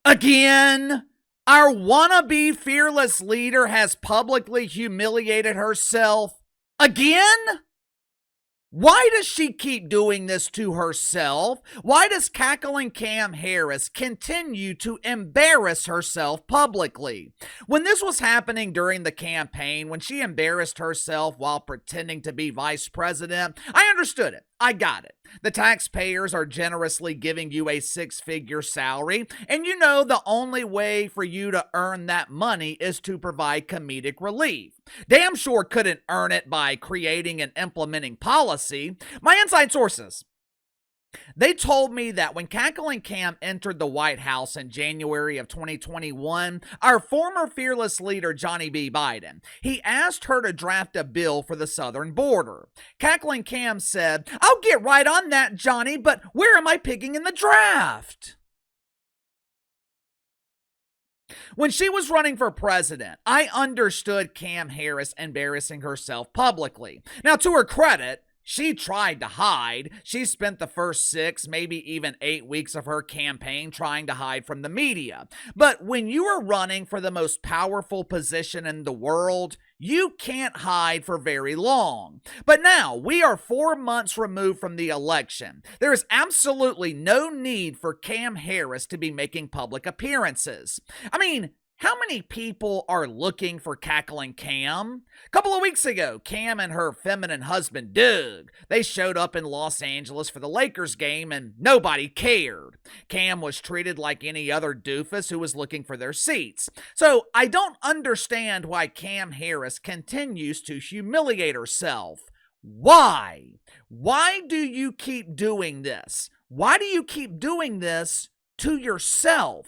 Again? Our wannabe fearless leader has publicly humiliated herself again? Why does she keep doing this to herself? Why does cackling Cam Harris continue to embarrass herself publicly? When this was happening during the campaign, when she embarrassed herself while pretending to be vice president, I understood it. I got it. The taxpayers are generously giving you a six-figure salary, and you know the only way for you to earn that money is to provide comedic relief. Damn sure couldn't earn it by creating and implementing policy. My inside sources, they told me that when Cackling Cam entered the White House in January of 2021, our former fearless leader, Johnny B. Biden, he asked her to draft a bill for the southern border. Cackling Cam said, "I'll get right on that, Johnny, but where am I picking in the draft?" When she was running for president, I understood Cam Harris embarrassing herself publicly. Now, to her credit, she tried to hide. She spent the first 6, maybe even 8 weeks of her campaign trying to hide from the media. But when you are running for the most powerful position in the world, you can't hide for very long. But now, we are 4 months removed from the election. There is absolutely no need for Cam Harris to be making public appearances. I mean, how many people are looking for Cackling Cam? A couple of weeks ago, Cam and her feminine husband, Doug, they showed up in Los Angeles for the Lakers game and nobody cared. Cam was treated like any other doofus who was looking for their seats. So I don't understand why Cam Harris continues to humiliate herself. Why? Why do you keep doing this? Why do you keep doing this to yourself?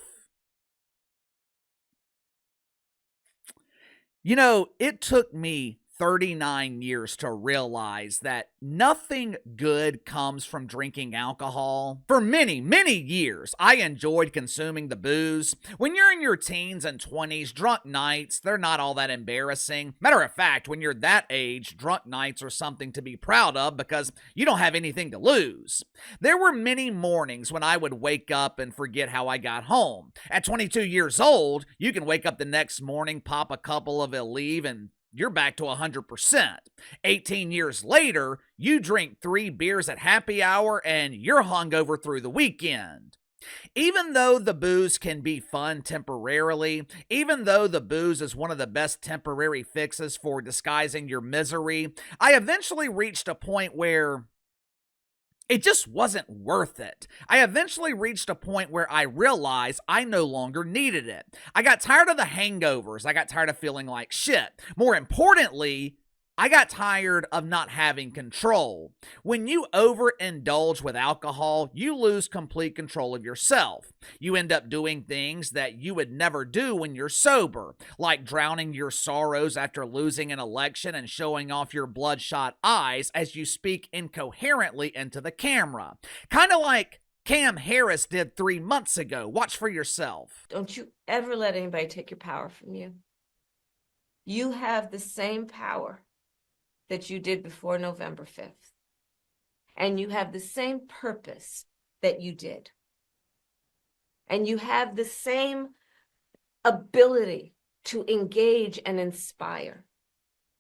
You know, it took me 39 years to realize that nothing good comes from drinking alcohol. For many, many years, I enjoyed consuming the booze. When you're in your teens and 20s, drunk nights, they're not all that embarrassing. Matter of fact, when you're that age, drunk nights are something to be proud of because you don't have anything to lose. There were many mornings when I would wake up and forget how I got home. At 22 years old, you can wake up the next morning, pop a couple of Aleve, and you're back to 100%. 18 years later, you drink 3 beers at happy hour and you're hungover through the weekend. Even though the booze can be fun temporarily, even though the booze is one of the best temporary fixes for disguising your misery, I eventually reached a point where it just wasn't worth it. I eventually reached a point where I realized I no longer needed it. I got tired of the hangovers. I got tired of feeling like shit. More importantly, I got tired of not having control. When you overindulge with alcohol, you lose complete control of yourself. You end up doing things that you would never do when you're sober, like drowning your sorrows after losing an election and showing off your bloodshot eyes as you speak incoherently into the camera. Kind of like Cam Harris did 3 months ago. Watch for yourself. Don't you ever let anybody take your power from you. You have the same power that you did before November 5th. And you have the same purpose that you did. And you have the same ability to engage and inspire.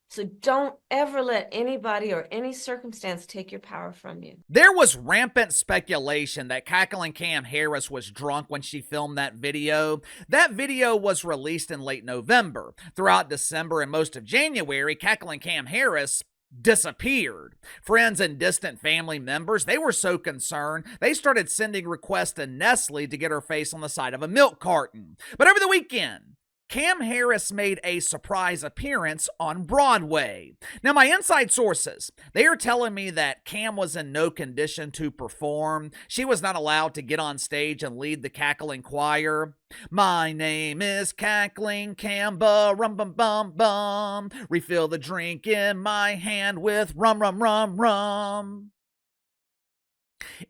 So don't ever let anybody or any circumstance take your power from you. There was rampant speculation that Cackling Cam Harris was drunk when she filmed that video. That video was released in late November. Throughout December and most of January, Cackling Cam Harris disappeared. Friends and distant family members, they were so concerned, they started sending requests to Nestle to get her face on the side of a milk carton. But over the weekend, Cam Harris made a surprise appearance on Broadway. Now, my inside sources, they are telling me that Cam was in no condition to perform. She was not allowed to get on stage and lead the cackling choir. My name is Cackling Cam, rum bum bum bum. Refill the drink in my hand with rum rum rum rum.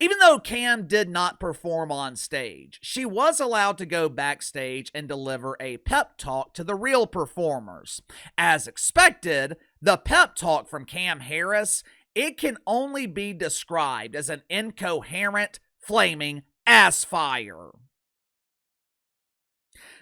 Even though Cam did not perform on stage, she was allowed to go backstage and deliver a pep talk to the real performers. As expected, the pep talk from Cam Harris, it can only be described as an incoherent, flaming ass fire.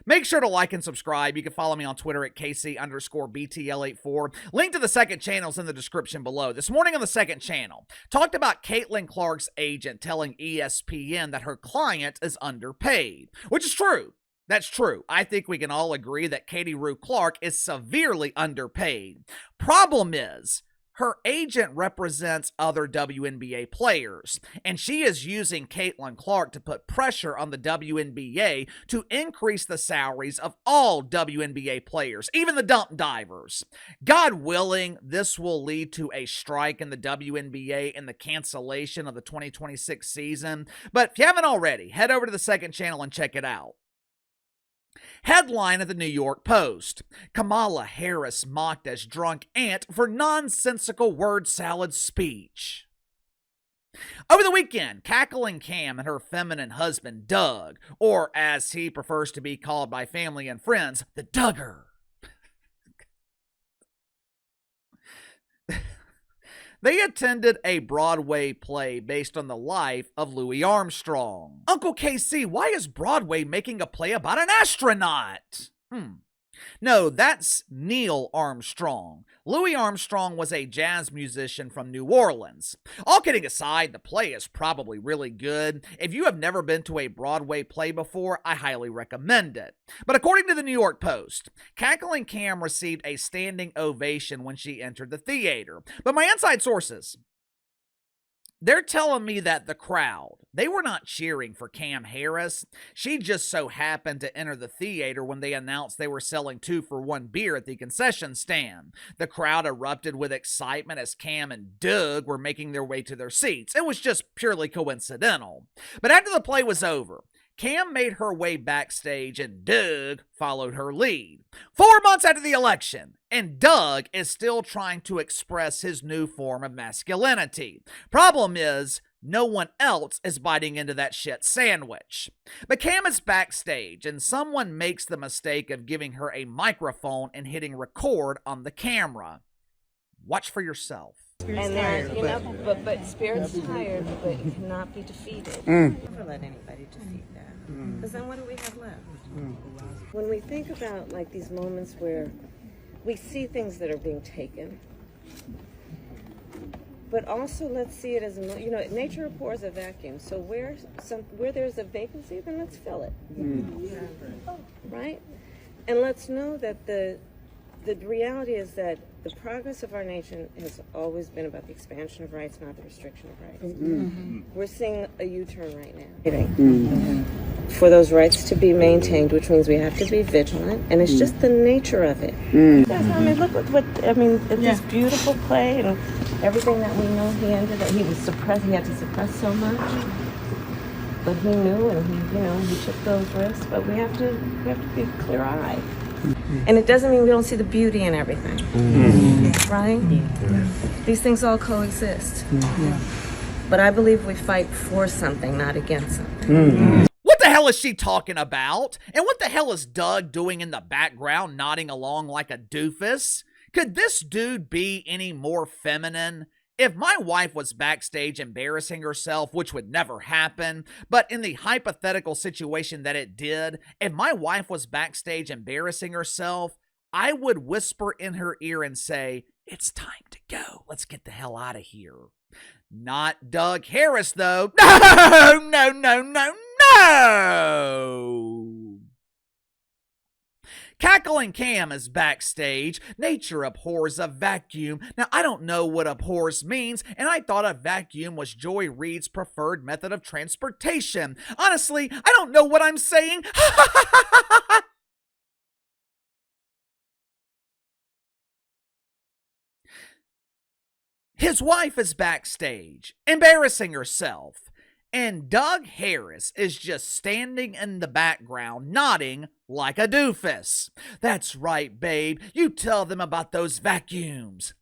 Make sure to like and subscribe. You can follow me on Twitter at KC_BTL84. Link to the second channel is in the description below. This morning on the second channel, talked about Caitlin Clark's agent telling ESPN that her client is underpaid, which is true. That's true. I think we can all agree that Katie Rue Clark is severely underpaid. Problem is, her agent represents other WNBA players, and she is using Caitlin Clark to put pressure on the WNBA to increase the salaries of all WNBA players, even the dump divers. God willing, this will lead to a strike in the WNBA and the cancellation of the 2026 season. But if you haven't already, head over to the second channel and check it out. Headline at the New York Post: Kamala Harris mocked as drunk aunt for nonsensical word salad speech. Over the weekend, Cackling Cam and her feminine husband Doug, or as he prefers to be called by family and friends, the Dugger, they attended a Broadway play based on the life of Louis Armstrong. Uncle KC, why is Broadway making a play about an astronaut? No, that's Neil Armstrong. Louis Armstrong was a jazz musician from New Orleans. All kidding aside, the play is probably really good. If you have never been to a Broadway play before, I highly recommend it. But according to the New York Post, Cackling Cam received a standing ovation when she entered the theater. But my inside sources, they're telling me that the crowd, they were not cheering for Cam Harris. She just so happened to enter the theater when they announced they were selling 2-for-1 beer at the concession stand. The crowd erupted with excitement as Cam and Doug were making their way to their seats. It was just purely coincidental. But after the play was over, Cam made her way backstage and Doug followed her lead. 4 months after the election, and Doug is still trying to express his new form of masculinity. Problem is, no one else is biting into that shit sandwich. But Cam is backstage, and someone makes the mistake of giving her a microphone and hitting record on the camera. Watch for yourself. And then, you know, but Spirit's tired, but it cannot be defeated. Never let anybody defeat that. Because then what do we have left? When we think about like these moments where we see things that are being taken, but also let's see it as a, you know, nature abhors a vacuum. So where there's a vacancy, then let's fill it, right? And let's know that the reality is that the progress of our nation has always been about the expansion of rights, not the restriction of rights. We're seeing a U-turn right now. For those rights to be maintained, which means we have to be vigilant, and it's just the nature of it. I mean, look at this beautiful play and everything that we know he was suppressed, he had to suppress so much. But he knew, and he took those risks, but we have to be clear-eyed. And it doesn't mean we don't see the beauty in everything, right? These things all coexist. But I believe we fight for something, not against something. What the hell is she talking about? And what the hell is Doug doing in the background, nodding along like a doofus? Could this dude be any more feminine? If my wife was backstage embarrassing herself, which would never happen, but in the hypothetical situation that it did, if my wife was backstage embarrassing herself, I would whisper in her ear and say, "It's time to go. Let's get the hell out of here." Not Doug Harris, though. No, no, no, no, no! Cackling Cam is backstage. Nature abhors a vacuum. Now, I don't know what abhors means, and I thought a vacuum was Joy Reid's preferred method of transportation. Honestly, I don't know what I'm saying. His wife is backstage, embarrassing herself. And Doug Harris is just standing in the background, nodding like a doofus. That's right, babe. You tell them about those vacuums.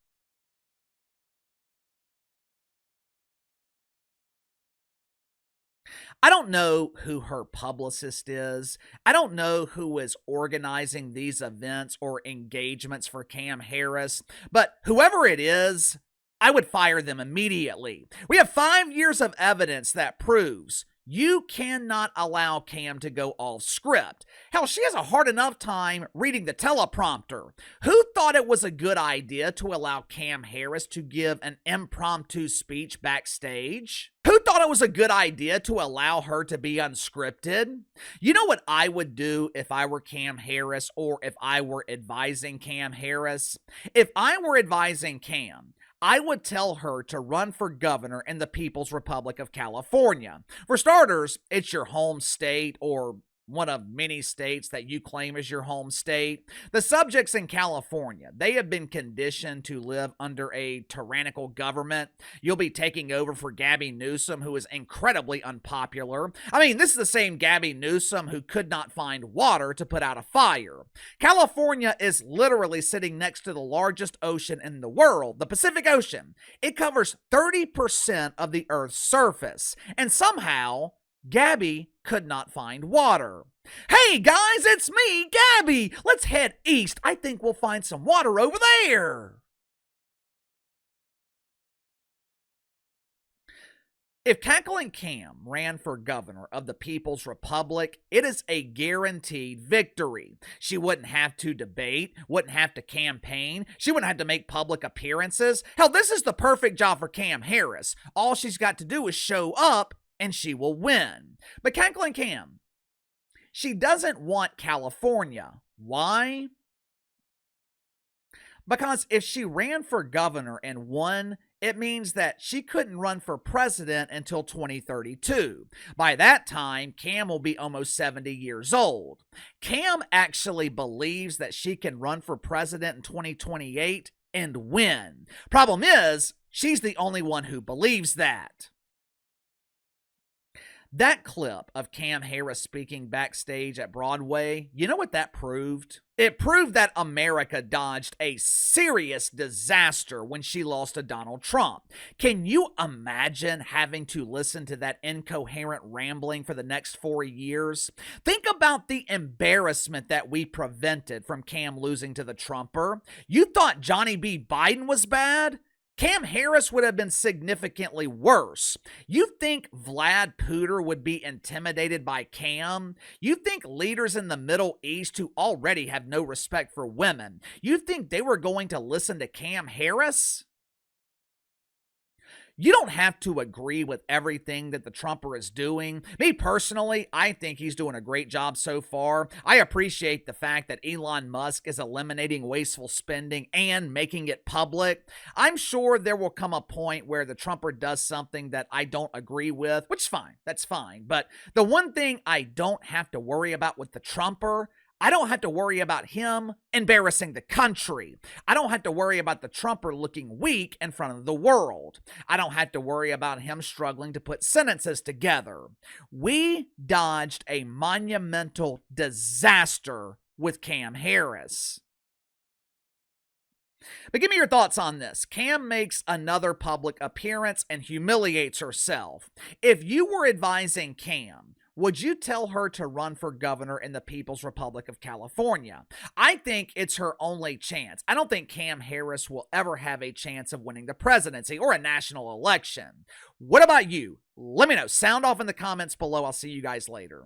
I don't know who her publicist is. I don't know who is organizing these events or engagements for Cam Harris. But whoever it is, I would fire them immediately. We have 5 years of evidence that proves You cannot allow Cam to go off script. Hell, she has a hard enough time reading the teleprompter. Who thought it was a good idea to allow Cam Harris to give an impromptu speech backstage? Who thought it was a good idea to allow her to be unscripted? You know what I would do if I were Cam Harris or if I were advising Cam Harris? If I were advising Cam, I would tell her to run for governor in the People's Republic of California. For starters, it's your home state, or one of many states that you claim as your home state. The subjects in California, they have been conditioned to live under a tyrannical government. You'll be taking over for Gabby Newsom, who is incredibly unpopular. I mean, this is the same Gabby Newsom who could not find water to put out a fire. California is literally sitting next to the largest ocean in the world, the Pacific Ocean. It covers 30% of the Earth's surface, and somehow Gabby could not find water. Hey guys, it's me, Gabby. Let's head east. I think we'll find some water over there. If Cackling Cam ran for governor of the People's Republic, it is a guaranteed victory. She wouldn't have to debate, wouldn't have to campaign, she wouldn't have to make public appearances. Hell, this is the perfect job for Cam Harris. All she's got to do is show up and she will win. But Cackling Cam, she doesn't want California. Why? Because if she ran for governor and won, it means that she couldn't run for president until 2032. By that time, Cam will be almost 70 years old. Cam actually believes that she can run for president in 2028 and win. Problem is, she's the only one who believes that. That clip of Cam Harris speaking backstage at Broadway, you know what that proved? It proved that America dodged a serious disaster when she lost to Donald Trump. Can you imagine having to listen to that incoherent rambling for the next 4 years? Think about the embarrassment that we prevented from Cam losing to the Trumper. You thought Johnny B. Biden was bad? Cam Harris would have been significantly worse. You think Vlad Putin would be intimidated by Cam? You think leaders in the Middle East who already have no respect for women, you think they were going to listen to Cam Harris? You don't have to agree with everything that the Trumper is doing. Me personally, I think he's doing a great job so far. I appreciate the fact that Elon Musk is eliminating wasteful spending and making it public. I'm sure there will come a point where the Trumper does something that I don't agree with, which is fine. That's fine. But the one thing I don't have to worry about with the Trumper, I don't have to worry about him embarrassing the country. I don't have to worry about the Trumper looking weak in front of the world. I don't have to worry about him struggling to put sentences together. We dodged a monumental disaster with Cam Harris. But give me your thoughts on this. Cam makes another public appearance and humiliates herself. If you were advising Cam, would you tell her to run for governor in the People's Republic of California? I think it's her only chance. I don't think Cam Harris will ever have a chance of winning the presidency or a national election. What about you? Let me know. Sound off in the comments below. I'll see you guys later.